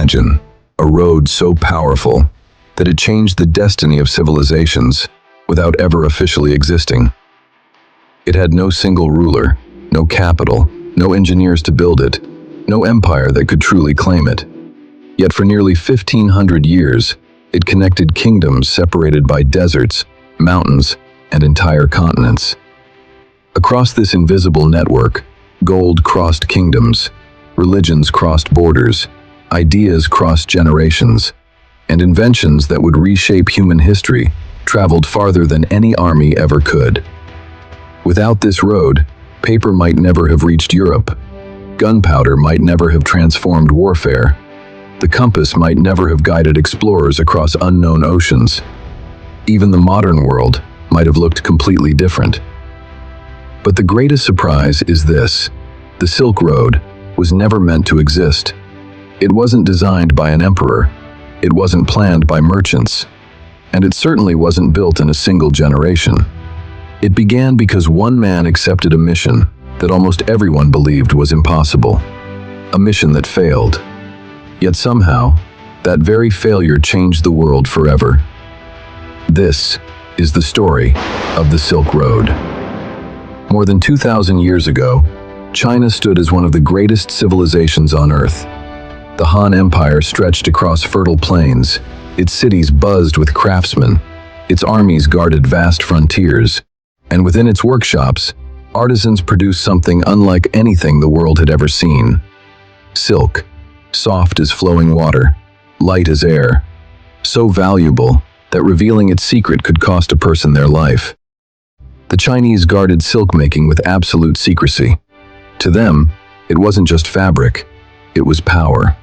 Imagine a road so powerful that it changed the destiny of civilizations without ever officially existing. It had no single ruler, no capital, no engineers to build it, no empire that could truly claim it. Yet for nearly 1,500 years, it connected kingdoms separated by deserts, mountains, and entire continents. Across this invisible network, gold crossed kingdoms, religions crossed borders, ideas crossed generations, and inventions that would reshape human history traveled farther than any army ever could. Without this road, paper might never have reached Europe. Gunpowder might never have transformed warfare. The compass might never have guided explorers across unknown oceans. Even the modern world might have looked completely different. But the greatest surprise is this: the Silk Road was never meant to exist. It wasn't designed by an emperor, it wasn't planned by merchants, and it certainly wasn't built in a single generation. It began because one man accepted a mission that almost everyone believed was impossible, a mission that failed. Yet somehow, that very failure changed the world forever. This is the story of the Silk Road. More than 2,000 years ago, China stood as one of the greatest civilizations on Earth. The Han Empire stretched across fertile plains, its cities buzzed with craftsmen, its armies guarded vast frontiers, and within its workshops, artisans produced something unlike anything the world had ever seen. Silk, soft as flowing water, light as air, so valuable that revealing its secret could cost a person their life. The Chinese guarded silk making with absolute secrecy. To them, it wasn't just fabric, it was power.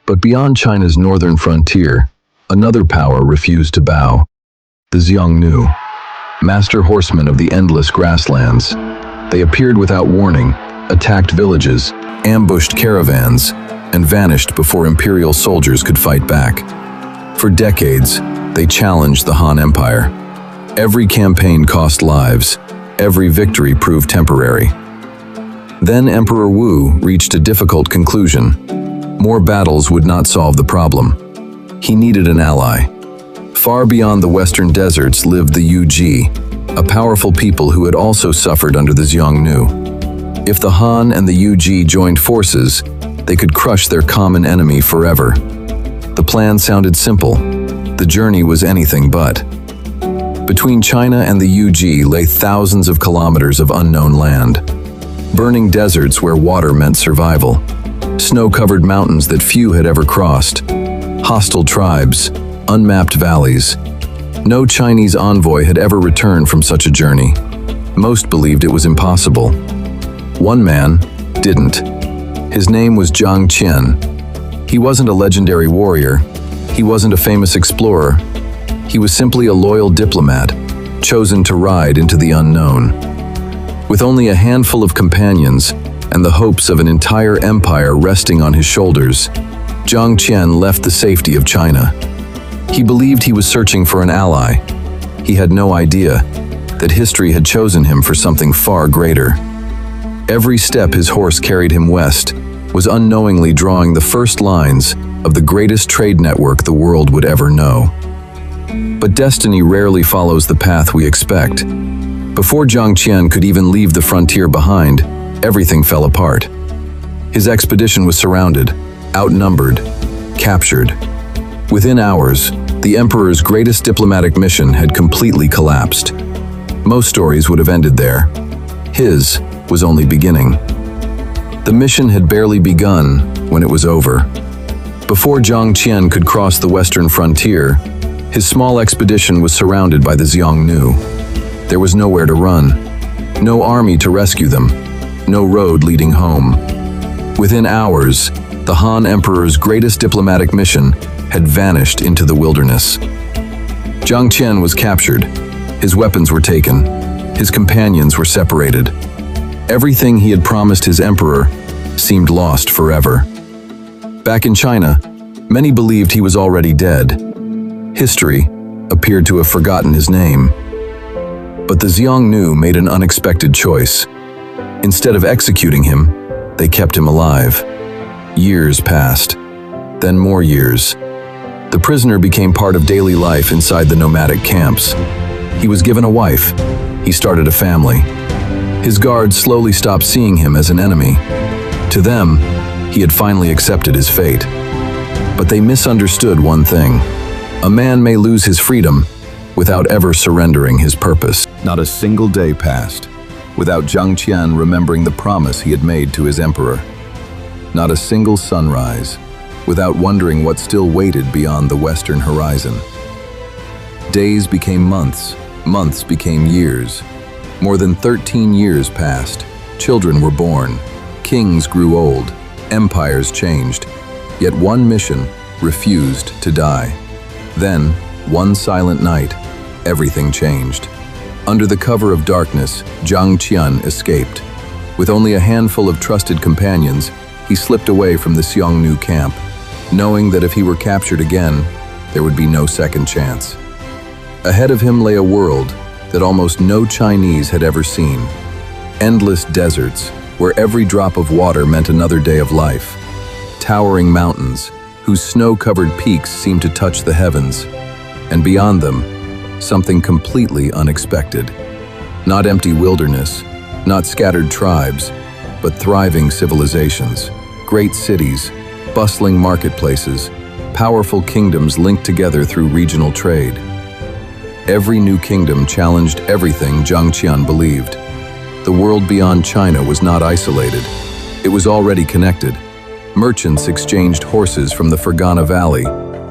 But beyond China's northern frontier, another power refused to bow: the Xiongnu, master horsemen of the endless grasslands. They appeared without warning, attacked villages, ambushed caravans, and vanished before imperial soldiers could fight back. For decades, they challenged the Han Empire. Every campaign cost lives, every victory proved temporary. Then Emperor Wu reached a difficult conclusion. More battles would not solve the problem. He needed an ally. Far beyond the western deserts lived the Yuji, a powerful people who had also suffered under the Xiongnu. If the Han and the Yuji joined forces, they could crush their common enemy forever. The plan sounded simple. The journey was anything but. Between China and the Yuji lay thousands of kilometers of unknown land. Burning deserts where water meant survival. Snow-covered mountains that few had ever crossed. Hostile tribes, unmapped valleys. No Chinese envoy had ever returned from such a journey. Most believed it was impossible. One man didn't. His name was Zhang Qian. He wasn't a legendary warrior. He wasn't a famous explorer. He was simply a loyal diplomat, chosen to ride into the unknown. With only a handful of companions and the hopes of an entire empire resting on his shoulders, Zhang Qian left the safety of China. He believed he was searching for an ally. He had no idea that history had chosen him for something far greater. Every step his horse carried him west was unknowingly drawing the first lines of the greatest trade network the world would ever know. But destiny rarely follows the path we expect. Before Zhang Qian could even leave the frontier behind, everything fell apart. His expedition was surrounded, outnumbered, captured. Within hours, the emperor's greatest diplomatic mission had completely collapsed. Most stories would have ended there. His was only beginning. The mission had barely begun when it was over. Before Zhang Qian could cross the western frontier, his small expedition was surrounded by the Xiongnu. There was nowhere to run, no army to rescue them, no road leading home. Within hours, the Han Emperor's greatest diplomatic mission had vanished into the wilderness. Zhang Qian was captured, his weapons were taken, his companions were separated. Everything he had promised his emperor seemed lost forever. Back in China, many believed he was already dead. History appeared to have forgotten his name. But the Xiongnu made an unexpected choice. Instead of executing him, they kept him alive. Years passed. then more years. The prisoner became part of daily life inside the nomadic camps. He was given a wife. He started a family. His guards slowly stopped seeing him as an enemy. To them, he had finally accepted his fate. But they misunderstood one thing. A man may lose his freedom without ever surrendering his purpose. Not a single day passed without Zhang Qian remembering the promise he had made to his emperor. Not a single sunrise without wondering what still waited beyond the western horizon. Days became months, months became years. More than 13 years passed. Children were born, kings grew old, empires changed. Yet one mission refused to die. Then, one silent night, everything changed. Under the cover of darkness, Zhang Qian escaped. With only a handful of trusted companions, he slipped away from the Xiongnu camp, knowing that if he were captured again, there would be no second chance. Ahead of him lay a world that almost no Chinese had ever seen. Endless deserts, where every drop of water meant another day of life. Towering mountains, whose snow-covered peaks seemed to touch the heavens. And beyond them, something completely unexpected. Not empty wilderness, not scattered tribes, but thriving civilizations. Great cities, bustling marketplaces, powerful kingdoms linked together through regional trade. Every new kingdom challenged everything Zhang Qian believed. The world beyond China was not isolated. It was already connected. Merchants exchanged horses from the Fergana Valley,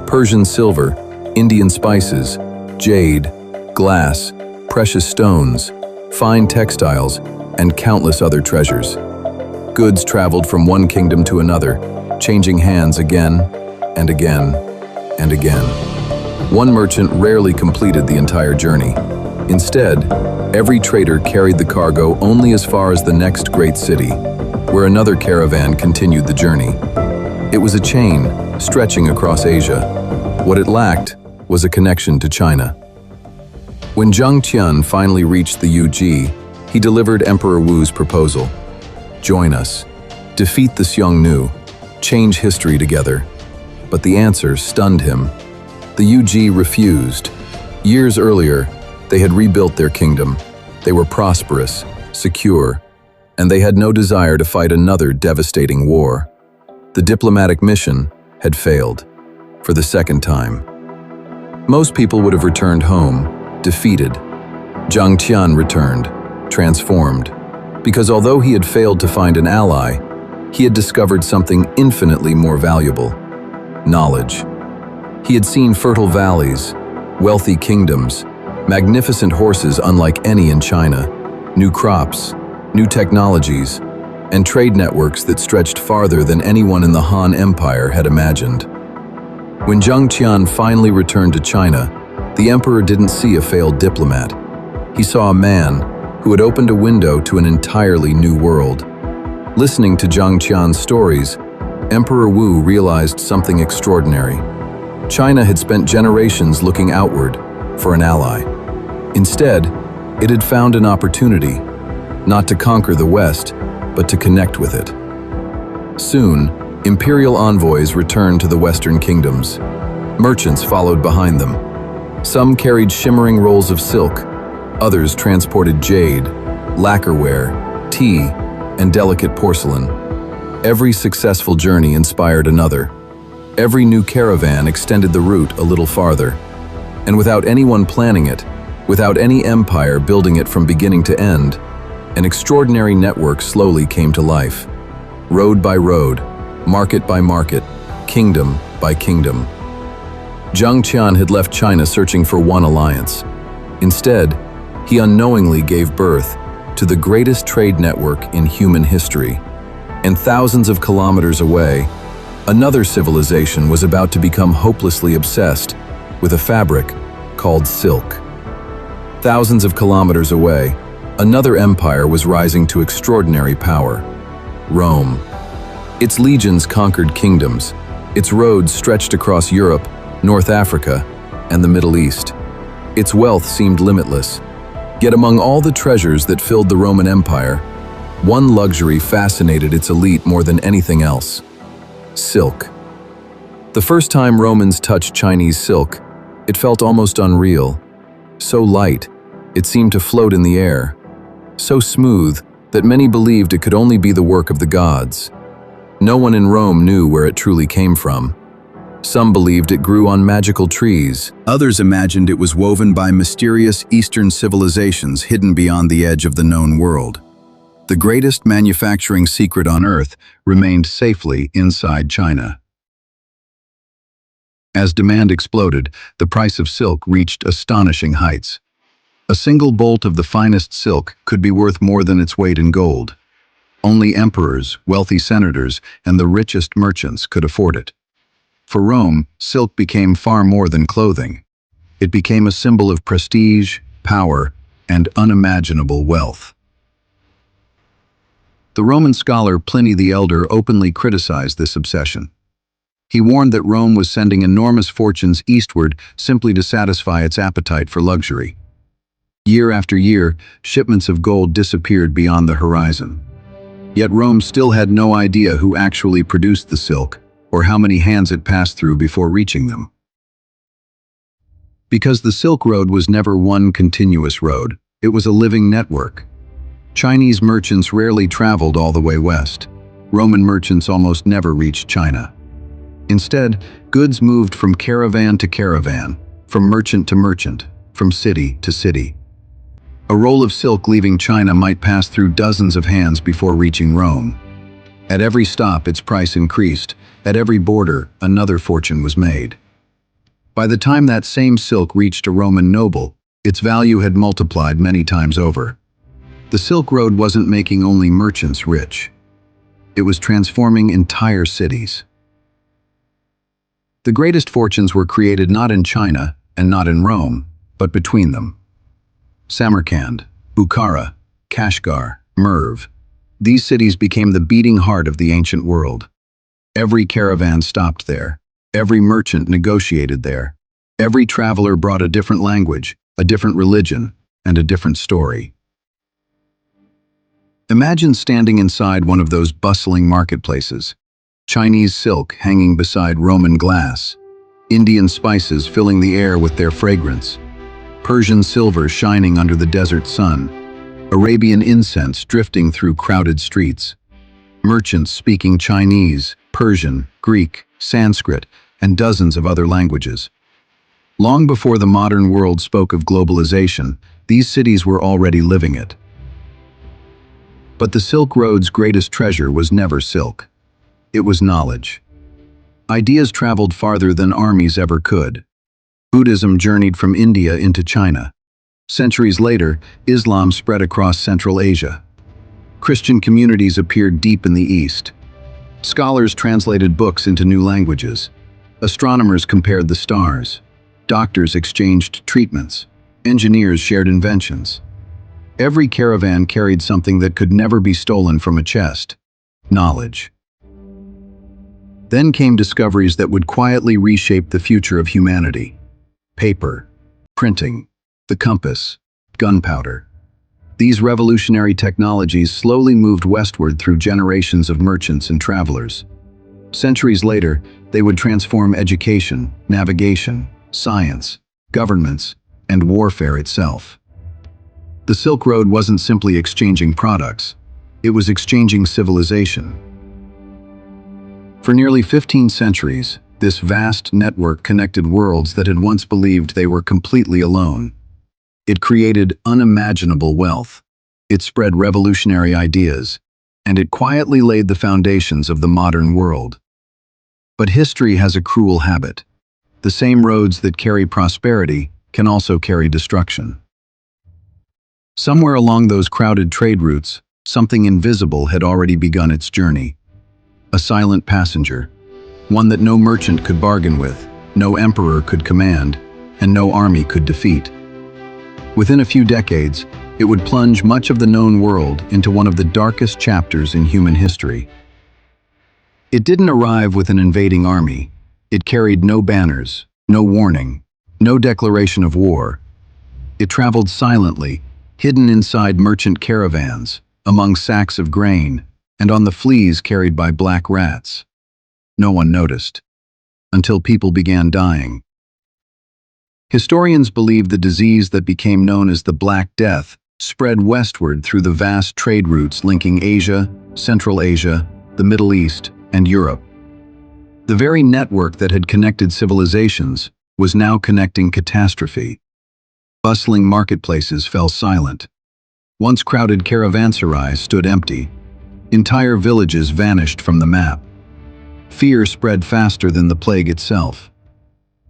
Persian silver, Indian spices, jade, glass, precious stones, fine textiles, and countless other treasures. Goods traveled from one kingdom to another, changing hands again and again and again. One merchant rarely completed the entire journey. Instead, every trader carried the cargo only as far as the next great city, where another caravan continued the journey. It was a chain stretching across Asia. What it lacked was a connection to China. When Zhang Qian finally reached the Yuji, he delivered Emperor Wu's proposal. Join us, defeat the Xiongnu, change history together. But the answer stunned him. The Yuji refused. Years earlier, they had rebuilt their kingdom. They were prosperous, secure, and they had no desire to fight another devastating war. The diplomatic mission had failed, for the second time. Most people would have returned home, defeated. Zhang Qian returned, transformed, because although he had failed to find an ally, he had discovered something infinitely more valuable: knowledge. He had seen fertile valleys, wealthy kingdoms, magnificent horses unlike any in China, new crops, new technologies, and trade networks that stretched farther than anyone in the Han Empire had imagined. When Zhang Qian finally returned to China, the emperor didn't see a failed diplomat. He saw a man who had opened a window to an entirely new world. Listening to Zhang Qian's stories, Emperor Wu realized something extraordinary. China had spent generations looking outward for an ally. Instead, it had found an opportunity, not to conquer the West, but to connect with it. Soon, imperial envoys returned to the Western kingdoms. Merchants followed behind them. Some carried shimmering rolls of silk, others transported jade, lacquerware, tea, and delicate porcelain. Every successful journey inspired another. Every new caravan extended the route a little farther. And without anyone planning it, without any empire building it from beginning to end, an extraordinary network slowly came to life. Road by road, market by market, kingdom by kingdom. Zhang Qian had left China searching for one alliance. Instead, he unknowingly gave birth to the greatest trade network in human history. And thousands of kilometers away, another civilization was about to become hopelessly obsessed with a fabric called silk. Thousands of kilometers away, another empire was rising to extraordinary power: Rome. Its legions conquered kingdoms. Its roads stretched across Europe, North Africa, and the Middle East. Its wealth seemed limitless. Yet among all the treasures that filled the Roman Empire, one luxury fascinated its elite more than anything else: silk. The first time Romans touched Chinese silk, it felt almost unreal. So light, it seemed to float in the air. So smooth that many believed it could only be the work of the gods. No one in Rome knew where it truly came from. Some believed it grew on magical trees. Others imagined it was woven by mysterious Eastern civilizations hidden beyond the edge of the known world. The greatest manufacturing secret on Earth remained safely inside China. As demand exploded, the price of silk reached astonishing heights. A single bolt of the finest silk could be worth more than its weight in gold. Only emperors, wealthy senators, and the richest merchants could afford it. For Rome, silk became far more than clothing. It became a symbol of prestige, power, and unimaginable wealth. The Roman scholar Pliny the Elder openly criticized this obsession. He warned that Rome was sending enormous fortunes eastward simply to satisfy its appetite for luxury. Year after year, shipments of gold disappeared beyond the horizon. Yet Rome still had no idea who actually produced the silk, or how many hands it passed through before reaching them. Because the Silk Road was never one continuous road, it was a living network. Chinese merchants rarely traveled all the way west. Roman merchants almost never reached China. Instead, goods moved from caravan to caravan, from merchant to merchant, from city to city. A roll of silk leaving China might pass through dozens of hands before reaching Rome. At every stop, its price increased. At every border, another fortune was made. By the time that same silk reached a Roman noble, its value had multiplied many times over. The Silk Road wasn't making only merchants rich. It was transforming entire cities. The greatest fortunes were created not in China and not in Rome, but between them. Samarkand, Bukhara, Kashgar, Merv. These cities became the beating heart of the ancient world. Every caravan stopped there. Every merchant negotiated there. Every traveler brought a different language, a different religion, and a different story. Imagine standing inside one of those bustling marketplaces. Chinese silk hanging beside Roman glass. Indian spices filling the air with their fragrance. Persian silver shining under the desert sun. Arabian incense drifting through crowded streets. Merchants speaking Chinese, Persian, Greek, Sanskrit, and dozens of other languages. Long before the modern world spoke of globalization, these cities were already living it. But the Silk Road's greatest treasure was never silk. It was knowledge. Ideas traveled farther than armies ever could. Buddhism journeyed from India into China. Centuries later, Islam spread across Central Asia. Christian communities appeared deep in the East. Scholars translated books into new languages. Astronomers compared the stars. Doctors exchanged treatments. Engineers shared inventions. Every caravan carried something that could never be stolen from a chest: knowledge. Then came discoveries that would quietly reshape the future of humanity: paper, printing, the compass, gunpowder. These revolutionary technologies slowly moved westward through generations of merchants and travelers. Centuries later, they would transform education, navigation, science, governments, and warfare itself. The Silk Road wasn't simply exchanging products, it was exchanging civilization. For nearly 15 centuries, this vast network connected worlds that had once believed they were completely alone. It created unimaginable wealth. It spread revolutionary ideas, and it quietly laid the foundations of the modern world. But history has a cruel habit. The same roads that carry prosperity can also carry destruction. Somewhere along those crowded trade routes, something invisible had already begun its journey. A silent passenger, one that no merchant could bargain with, no emperor could command, and no army could defeat. Within a few decades, it would plunge much of the known world into one of the darkest chapters in human history. It didn't arrive with an invading army. It carried no banners, no warning, no declaration of war. It traveled silently, hidden inside merchant caravans, among sacks of grain, and on the fleas carried by black rats. No one noticed. until people began dying. Historians believe the disease that became known as the Black Death spread westward through the vast trade routes linking Asia, Central Asia, the Middle East, and Europe. The very network that had connected civilizations was now connecting catastrophe. Bustling marketplaces fell silent. Once crowded caravanserais stood empty. Entire villages vanished from the map. Fear spread faster than the plague itself.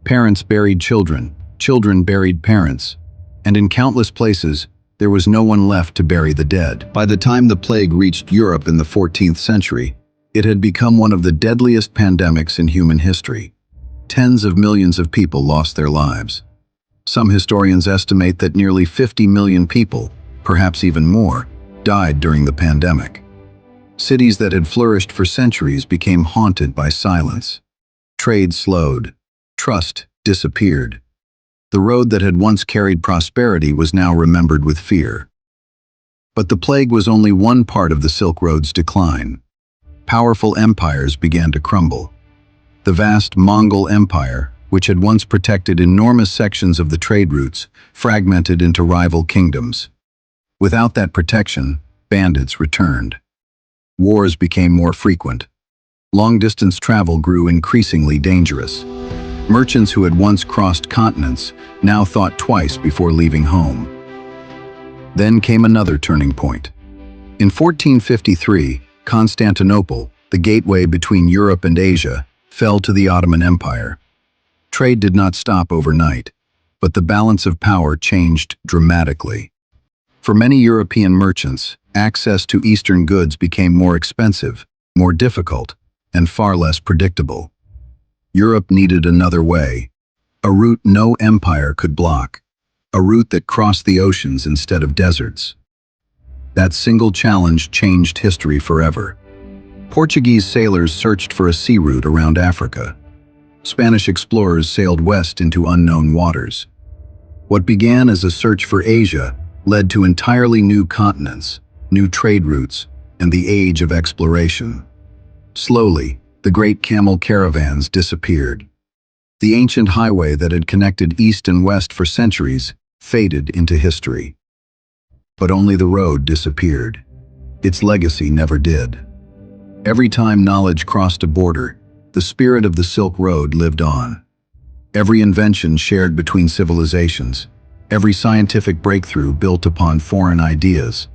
Parents buried children, children buried parents, and in countless places, there was no one left to bury the dead. By the time the plague reached Europe in the 14th century, it had become one of the deadliest pandemics in human history. Tens of millions of people lost their lives. Some historians estimate that nearly 50 million people, perhaps even more, died during the pandemic. Cities that had flourished for centuries became haunted by silence. Trade slowed. Trust disappeared. The road that had once carried prosperity was now remembered with fear. But the plague was only one part of the Silk Road's decline. Powerful empires began to crumble. The vast Mongol Empire, which had once protected enormous sections of the trade routes, fragmented into rival kingdoms. Without that protection, bandits returned. Wars became more frequent. Long-distance travel grew increasingly dangerous. Merchants who had once crossed continents now thought twice before leaving home. Then came another turning point. In 1453, Constantinople, the gateway between Europe and Asia, fell to the Ottoman Empire. Trade did not stop overnight, but the balance of power changed dramatically. For many European merchants, access to Eastern goods became more expensive, more difficult, and far less predictable. Europe needed another way, a route no empire could block, a route that crossed the oceans instead of deserts. That single challenge changed history forever. Portuguese sailors searched for a sea route around Africa. Spanish explorers sailed west into unknown waters. What began as a search for Asia led to entirely new continents, new trade routes, and the age of exploration. Slowly, the great camel caravans disappeared. The ancient highway that had connected east and west for centuries faded into history. But only the road disappeared. Its legacy never did. Every time knowledge crossed a border, the spirit of the Silk Road lived on. Every invention shared between civilizations, every scientific breakthrough built upon foreign ideas,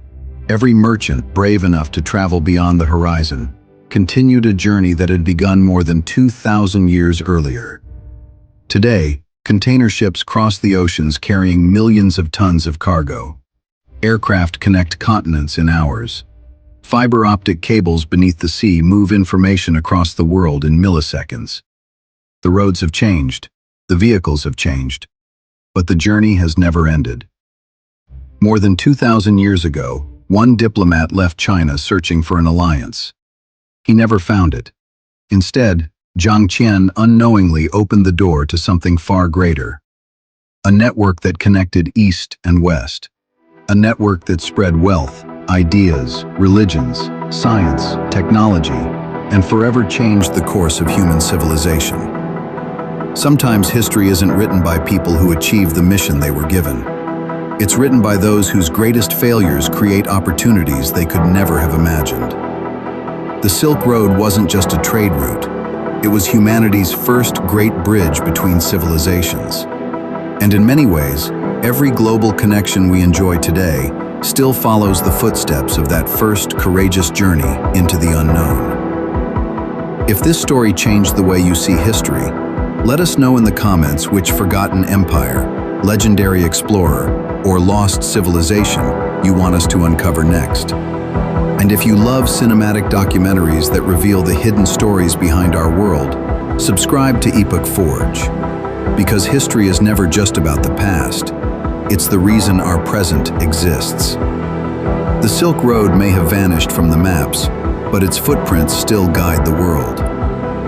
every merchant brave enough to travel beyond the horizon, continued a journey that had begun more than 2,000 years earlier. Today, container ships cross the oceans carrying millions of tons of cargo. Aircraft connect continents in hours. Fiber optic cables beneath the sea move information across the world in milliseconds. The roads have changed, the vehicles have changed, but the journey has never ended. More than 2,000 years ago, one diplomat left China searching for an alliance. He never found it. Instead, Zhang Qian unknowingly opened the door to something far greater. A network that connected East and West. A network that spread wealth, ideas, religions, science, technology, and forever changed the course of human civilization. Sometimes history isn't written by people who achieved the mission they were given. It's written by those whose greatest failures create opportunities they could never have imagined. The Silk Road wasn't just a trade route. It was humanity's first great bridge between civilizations. And in many ways, every global connection we enjoy today still follows the footsteps of that first courageous journey into the unknown. If this story changed the way you see history, let us know in the comments which forgotten empire, legendary explorer, or lost civilization you want us to uncover next. And if you love cinematic documentaries that reveal the hidden stories behind our world, subscribe to Epoch Forge. Because history is never just about the past. It's the reason our present exists. The Silk Road may have vanished from the maps, but its footprints still guide the world.